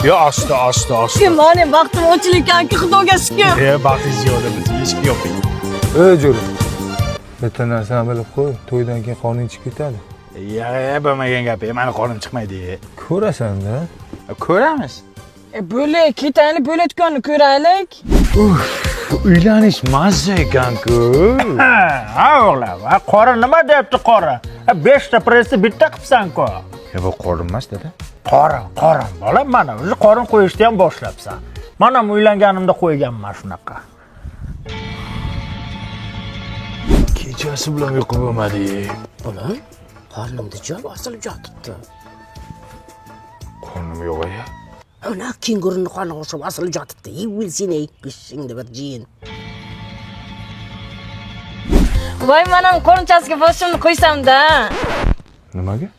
Yo, asta. Mani vaqtim o'chilayotganki, xudoga shukr. Baxtingiz yo'qda biz eshik yoping. Jo'ra. Bitta narsani bilib qo'y, to'ydan keyin qoning chiqib ketadi. Bo'lmagan gap, mani qonim chiqmaydi. Ko'rasan-da. Ko'ramiz. Bo'la, ketaylik, bo'layotganini ko'raylik. Uylanish mazza ekan-ku. Ha, o'g'lim, qora nima deyapti qora? 5 ta pressni bitta qilibsan-ku. Bu qorin emas, dada. Qorin, bolam, mana o'zi qorin qo'yishni ham boshlabsan. Mana ham uylanganimda qo'yganman shunaqa. Kechasi bilan uyqu bo'lmadi. Bolam, qornimda jon osilib yotibdi. Qornim yo'q-ya. Ana kenguruni qorni osilib osilib yotibdi. Seni qishingda bir jin. Voy, mana qo'rnchasiga boshimni qo'ysam-da. Nimaga?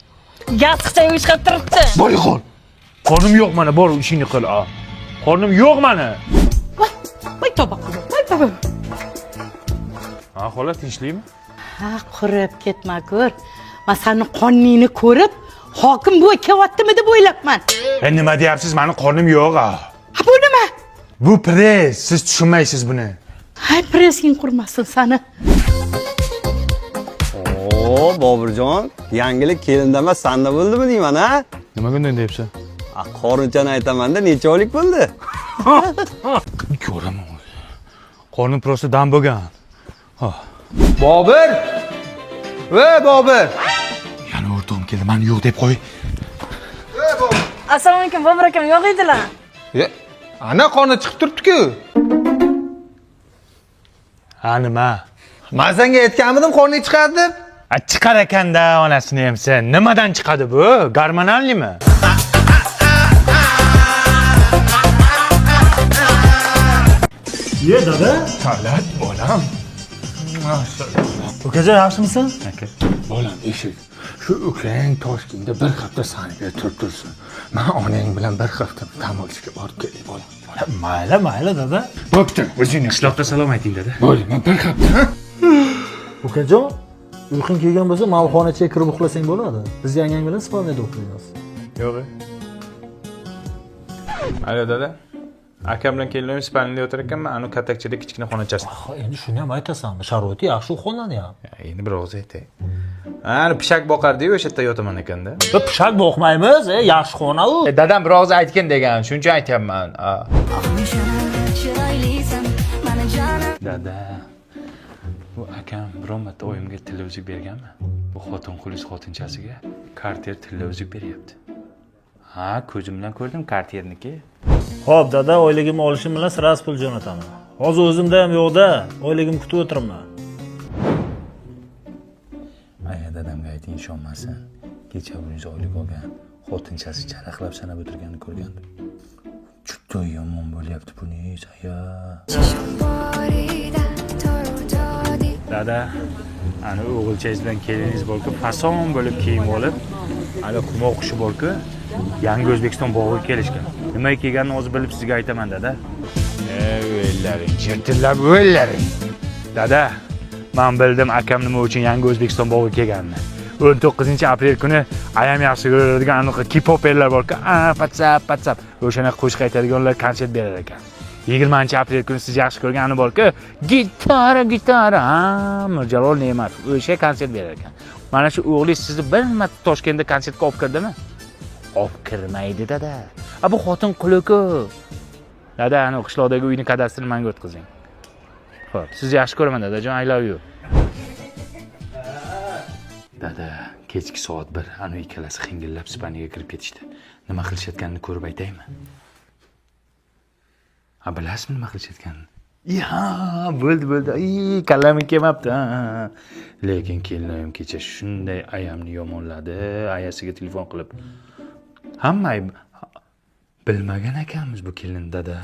Yostiqcha uyushqab turibdi. Boy qol. Qornim yo'q mana, bor ishingni qil. Qornim yo'q mana. Voy toba. Ha, xolos tinchlikmi? Ha, qurib ketma ko'r. Men seni qonningni ko'rib, hokim bu kelyaptimi deb o'ylabman. Nima deyapsiz? Meni qornim yo'q. Ha, bu nima? Bu press, siz tushunmaysiz buni. Hay, pressing qurmasin seni. Boburjon, yangilik kelinda emas, sanda bo'ldimi deyman, ha? Nimaga unday deyapsan? Qorinchani aytaman-da, necha oylik bo'ldi? Ko'raman. Qornim prosta dam bo'lgan. Bobur! Bobur! Yana o'rtog'im keldi, meni yo'q deb qo'y. Assalomu alaykum, Bobur akam, yo'q edilar. Ana qorni chiqib turibdi-ku. Ha, nima? Men senga aytganmidim qorning chiqadi deb. Chiqar ekanda onasini ham sen. Nimadan chiqadi bu? Gormonalnimi? Ye dada. Talat bolam. Ukajon yaxshimisan? Aka, bolam eshik. Shu ukang Toshkentda bir hafta sani berib tursin. Men onang bilan bir hafta dam olishga borib kelay bolam. Mayli dada. Bo'pti, o'zingni qishloqda salom ayting dada. Bo'ldi, men bir hafta. Ukajon, uyqung kelgan bo'lsa, malxonachiga kirib uxlasang bo'ladi. Biz yangang bilan Ispaniyada o'qiymiz. Yo'q. Alo dada. Akam bilan kelinlar Ispaniyada o'tir ekanman, anu katakchida kichkina xonachasida. Endi shuni ham aytasanmi? Sharoiti yaxshi xonani ham. Endi bir og'iz aytay. Ani pishak boqardi-yu, o'sha yerda yotaman ekanda. Biz pishak boqmaymiz, yaxshi xona u. Dadam bir og'iz aytgan degan, shuncha aytyapman. Dada. Bu akam biron marta oyimga televizor berganmi? Bu xotin-qulis xotinchasiga karter televizor beryapti. Ha, ko'zim bilan ko'rdim karterniki. Xo'p, dada, oyligimni olishim bilan sirasi pul jo'nataman. Hozir o'zimda ham yo'q-da, oyligimni kutib o'tiribman. Aya dadamga ayting, ishonmasin. Kecha o'zingiz oylik olgan xotinchasi charaqlab sanab o'tirganini ko'rgandim. Juda yomon bo'lyapti buningiz, aya. Dada, ana o'g'ilchangiz bilan keliningiz bor-ku, fason bo'lib kiyim olib, ana quma o'qishi bor-ku, Yangi O'zbekiston bog'iga kelishgan. Nimaga kelganini hozir bilib sizga aytaman, dada. O'ylaring, jirtillab o'ylaring. Dada, men bildim akam nima uchun Yangi O'zbekiston bog'iga kelganini. 19-aprel kuni ayam yaxshi ko'radigan aniq K-popperlar bor-ku, patsap. O'shana qo'shiq aytadiganlar konsert berar ekan. 20-aprel kuni siz yaxshi ko'rgani bor-ku, gitara, Mirjalol Ne'matov o'sha konsert berar ekan. Mana shu o'g'lingiz sizni bir marta Toshkentda konsertga olib kirdimi? Olib kirmaydi, dada. Bu xotin quli-ku. Dada, ana qishloqdagi uyni kadastrini menga o'tkazing. Xo'p, sizni yaxshi ko'raman, dadajon, I love you. Dada, kechki soat 1, ana ikkalasi xingillab Ispaniyaga kirib ketishdi. Nima qilishayotganini ko'rib aytaymi? Bilasizmi nima qilishayotganini? Ya, bo'ldi. Kallamga kelmabdi. Lekin kelinim kecha shunday ayamni yomonladi, ayasiga telefon qilib. Hamma bilmagan ekanmiz bu kelin, dada.